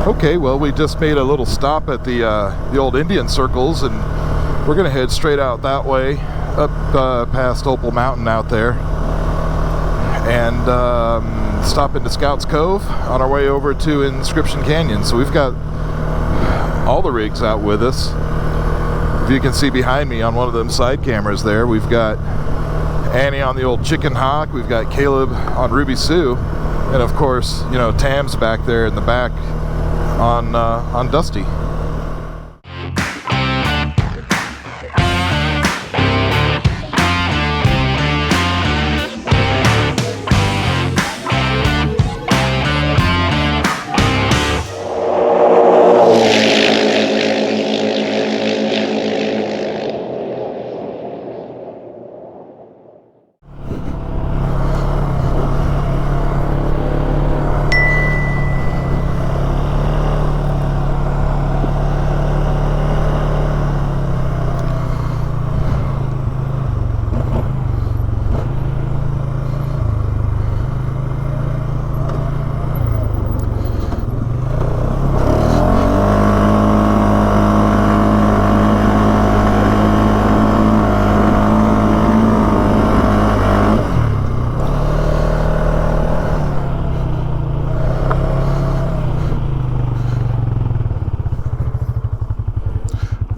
Okay, well, we just made a little stop at the old Indian circles, and we're gonna head straight out that way up past Opal Mountain out there, and stop into Scouts Cove on our way over to Inscription Canyon. So we've got all the rigs out with us. If you can see behind me on one of them side cameras there, we've got Annie on the old Chicken Hawk, we've got Caleb on Ruby Sue, and of course, you know, Tam's back there in the back on Dusty.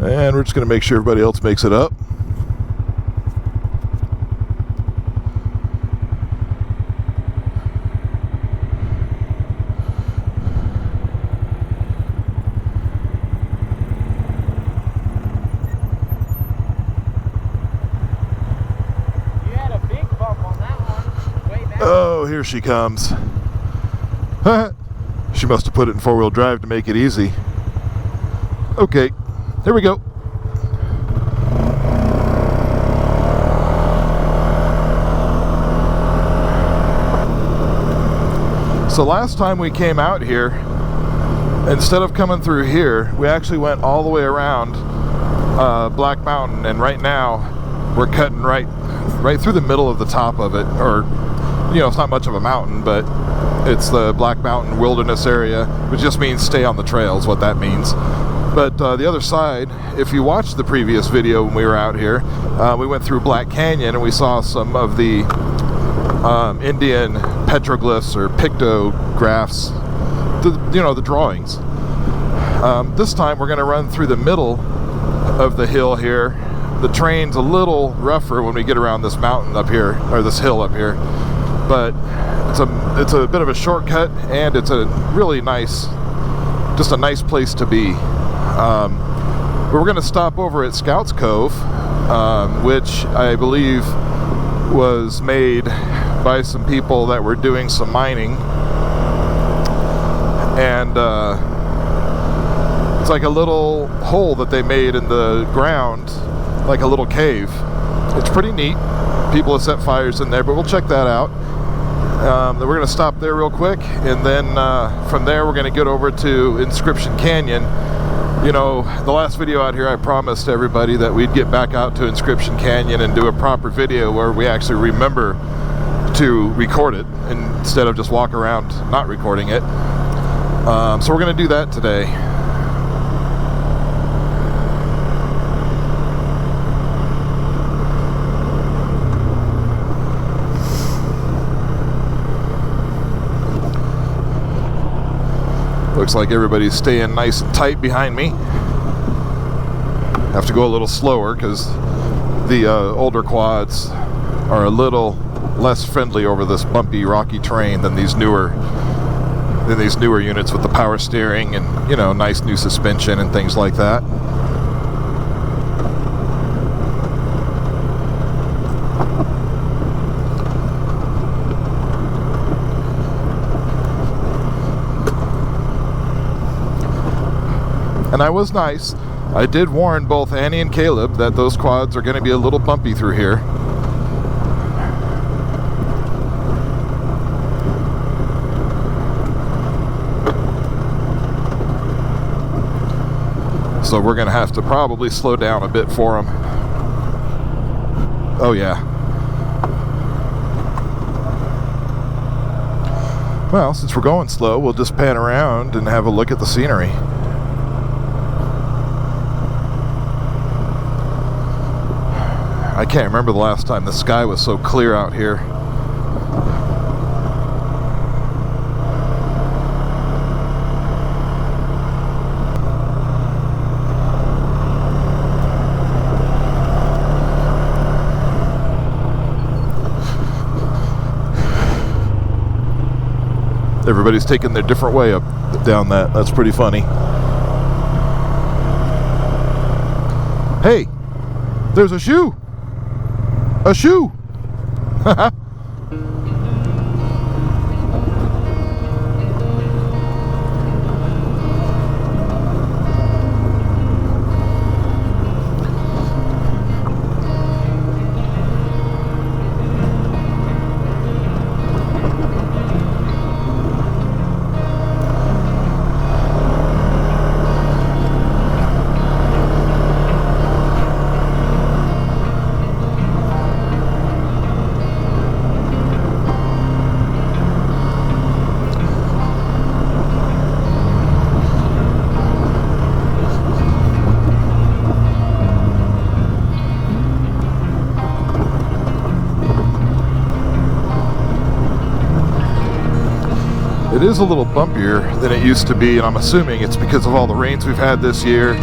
And we're just going to make sure everybody else makes it up. You had a big bump on that one. Way back. Oh, here she comes. She must have put it in four-wheel drive to make it easy. Okay. There we go. So last time we came out here, instead of coming through here, we actually went all the way around Black Mountain, and right now we're cutting right through the middle of the top of it. Or, you know, it's not much of a mountain, but it's the Black Mountain Wilderness area, which just means stay on the trails, what that means. But the other side, if you watched the previous video when we were out here, we went through Black Canyon and we saw some of the Indian petroglyphs or pictographs, the drawings. This time we're going to run through the middle of the hill here. The terrain's a little rougher when we get around this mountain up here, or this hill up here, but it's a bit of a shortcut, and it's a really nice, just a nice place to be. We're going to stop over at Scouts Cove, which I believe was made by some people that were doing some mining, and it's like a little hole that they made in the ground, like a little cave. It's pretty neat. People have set fires in there, but we'll check that out. We're going to stop there real quick, and then from there we're going to get over to Inscription Canyon. You know, the last video out here I promised everybody that we'd get back out to Inscription Canyon and do a proper video where we actually remember to record it instead of just walk around not recording it. So we're going to do that today. Looks like everybody's staying nice and tight behind me. Have to go a little slower because the older quads are a little less friendly over this bumpy, rocky terrain than these newer units with the power steering and, you know, nice new suspension and things like that. And I was nice. I did warn both Annie and Caleb that those quads are going to be a little bumpy through here. So we're going to have to probably slow down a bit for them. Oh yeah. Well, since we're going slow, we'll just pan around and have a look at the scenery. I can't remember the last time the sky was so clear out here. Everybody's taking their different way up down that. That's pretty funny. Hey, there's a shoe. A shoe. It is a little bumpier than it used to be, and I'm assuming it's because of all the rains we've had this year.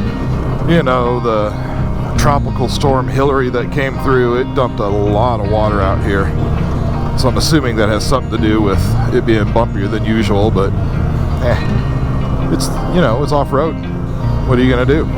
You know, the tropical storm Hillary that came through, it dumped a lot of water out here. So I'm assuming that has something to do with it being bumpier than usual, but it's, you know, it's off-road. What are you gonna do?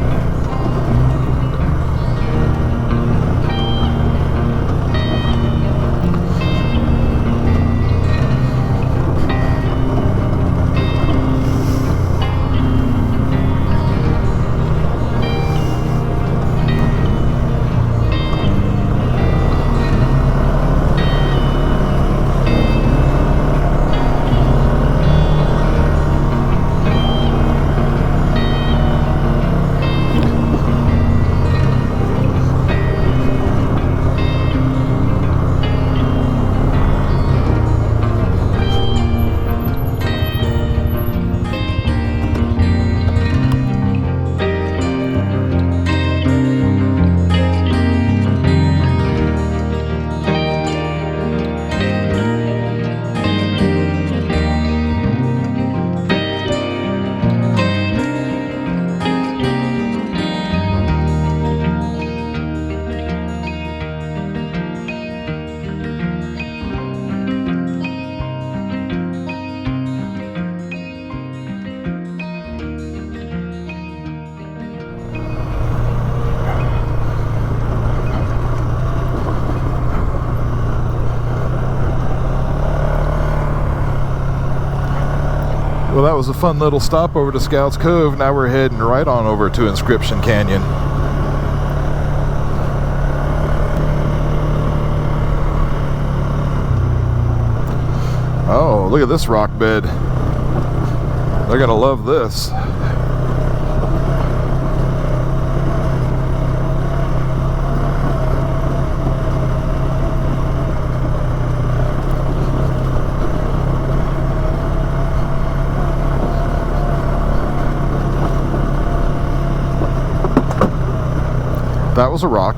Well, that was a fun little stop over to Scouts Cove. Now we're heading right on over to Inscription Canyon. Oh, look at this rock bed. They're gonna love this. That was a rock.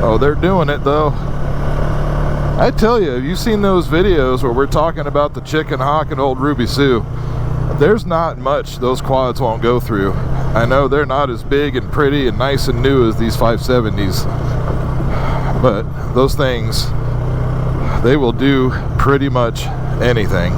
Oh, they're doing it though. I tell you, have you seen those videos where we're talking about the Chicken Hawk and old Ruby Sue? There's not much those quads won't go through. I know they're not as big and pretty and nice and new as these 570s, but those things, they will do pretty much anything.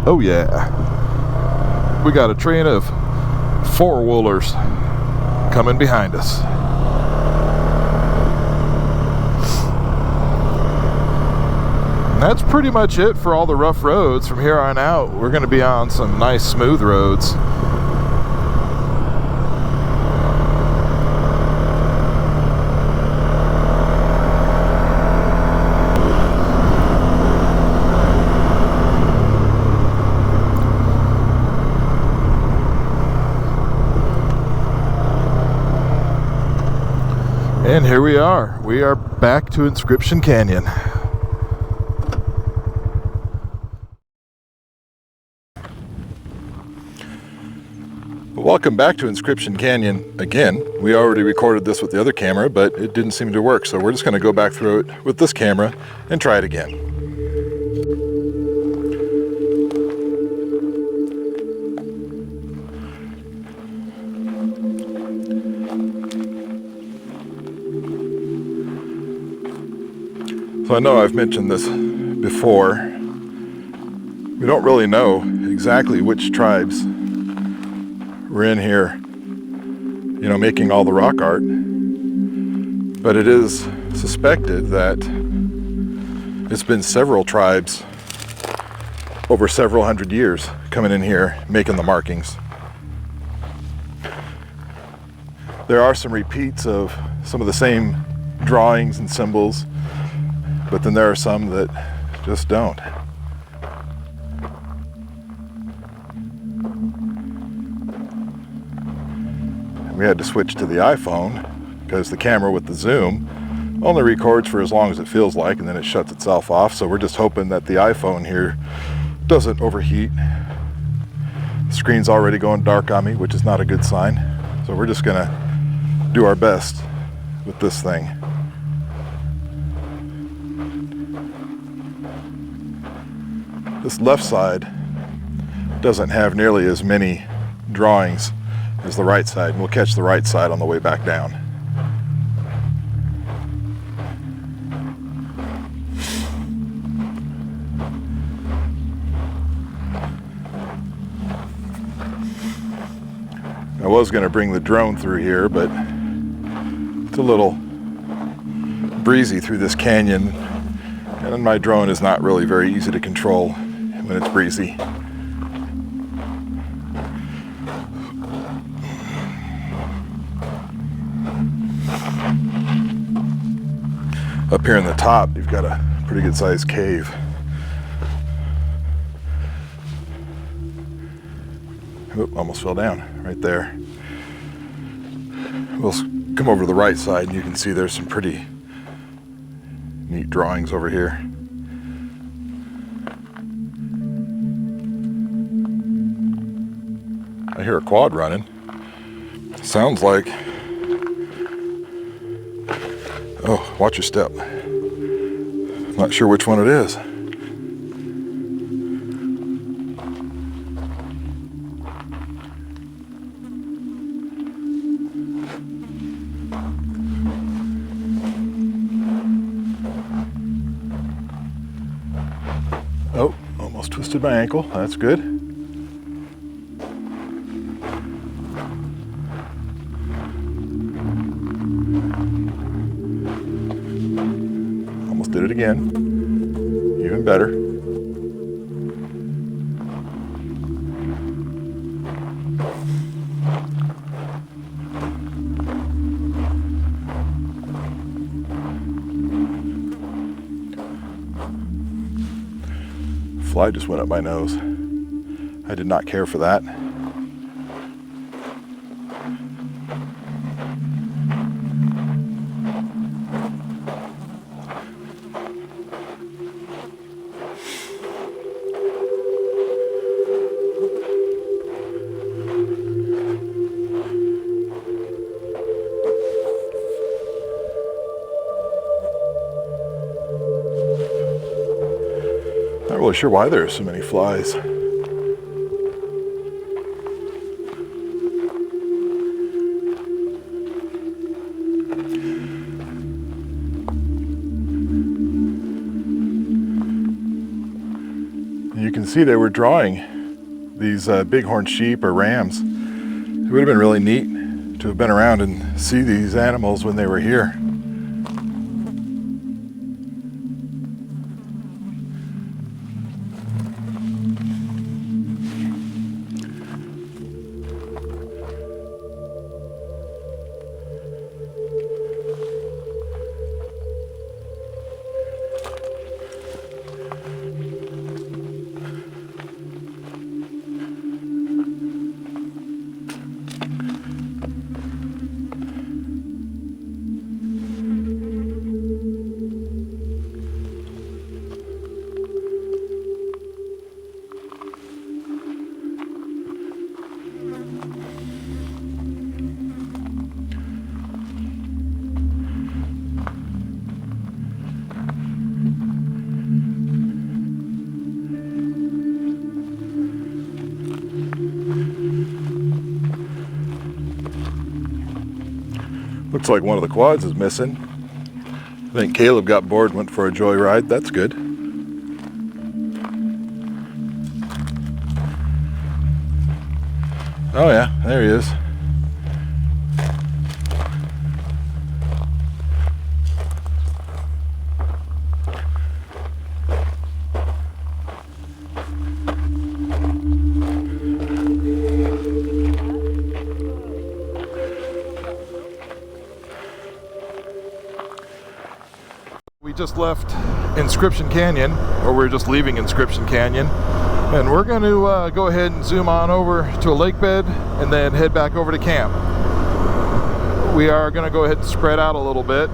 Oh yeah. we got a train of four-wheelers coming behind us. And that's pretty much it for all the rough roads. From here on out, we're going to be on some nice smooth roads. And here we are. We are back to Inscription Canyon. Welcome back to Inscription Canyon again. We already recorded this with the other camera, but it didn't seem to work, so we're just going to go back through it with this camera and try it again. So I know I've mentioned this before. We don't really know exactly which tribes were in here, you know, making all the rock art. But it is suspected that it's been several tribes over several hundred years coming in here making the markings. There are some repeats of some of the same drawings and symbols, but then there are some that just don't. We had to switch to the iPhone because the camera with the zoom only records for as long as it feels like, and then it shuts itself off. So we're just hoping that the iPhone here doesn't overheat. The screen's already going dark on me, which is not a good sign. So we're just gonna do our best with this thing. This left side doesn't have nearly as many drawings as the right side, and we'll catch the right side on the way back down. I was going to bring the drone through here, but it's a little breezy through this canyon, and my drone is not really very easy to control when it's breezy. Up here in the top, you've got a pretty good sized cave. Oop, almost fell down right there. We'll come over to the right side and you can see there's some pretty neat drawings over here. I hear a quad running. Sounds like... Oh, watch your step. Not sure which one it is. Oh, almost twisted my ankle. That's good. Did it again. Even better. Fly just went up my nose. I did not care for that. Not really sure why there are so many flies. You can see they were drawing these bighorn sheep or rams. It would have been really neat to have been around and see these animals when they were here. Looks like one of the quads is missing. I think Caleb got bored and went for a joyride. That's good. Oh yeah, there he is. We just left Inscription Canyon, or we're just leaving Inscription Canyon, and we're going to go ahead and zoom on over to a lake bed and then head back over to camp. We are going to go ahead and spread out a little bit.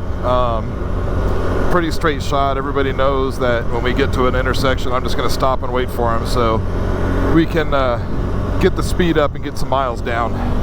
Pretty straight shot. Everybody knows that when we get to an intersection, I'm just going to stop and wait for them so we can get the speed up and get some miles down.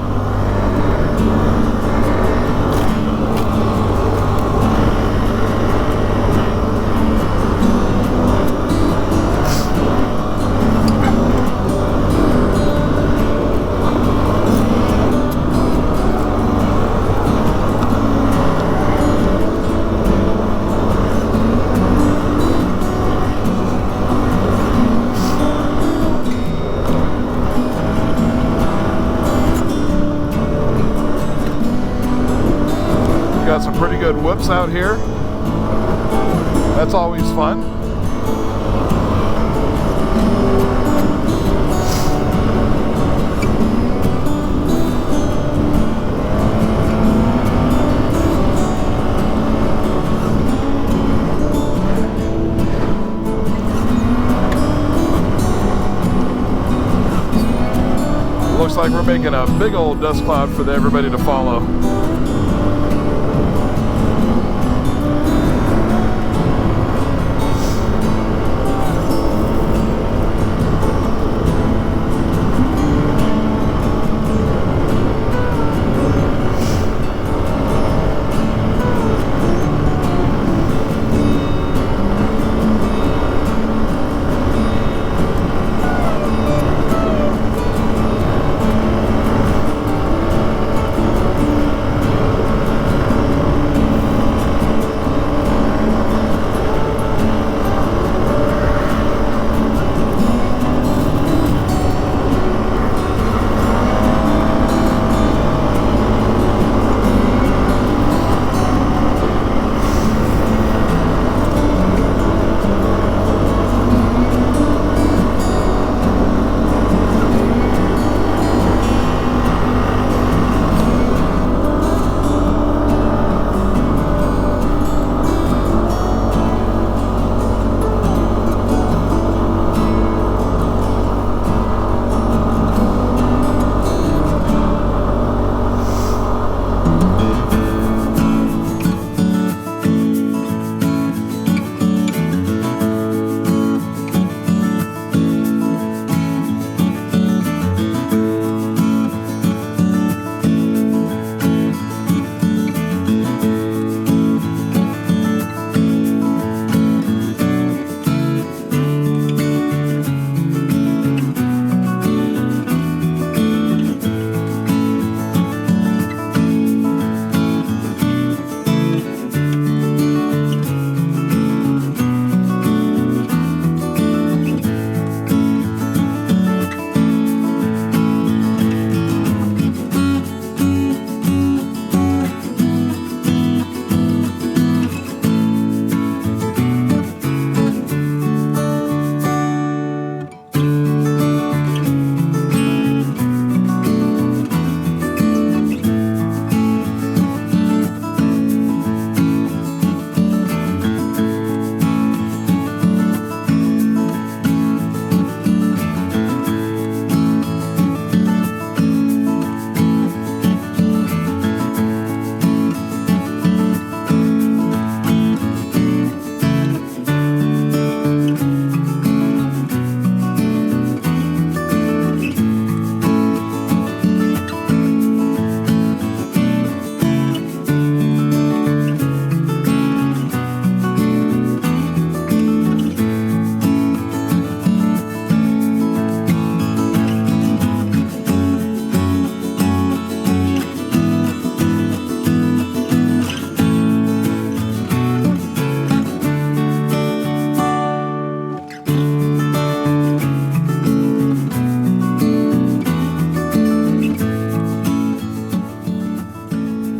Got some pretty good whoops out here. That's always fun. Looks like we're making a big old dust cloud for everybody to follow.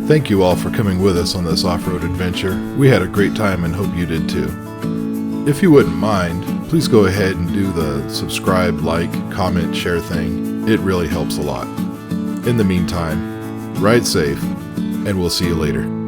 Thank you all for coming with us on this off-road adventure. We had a great time and hope you did too. If you wouldn't mind, please go ahead and do the subscribe, like, comment, share thing. It really helps a lot. In the meantime, ride safe, and we'll see you later.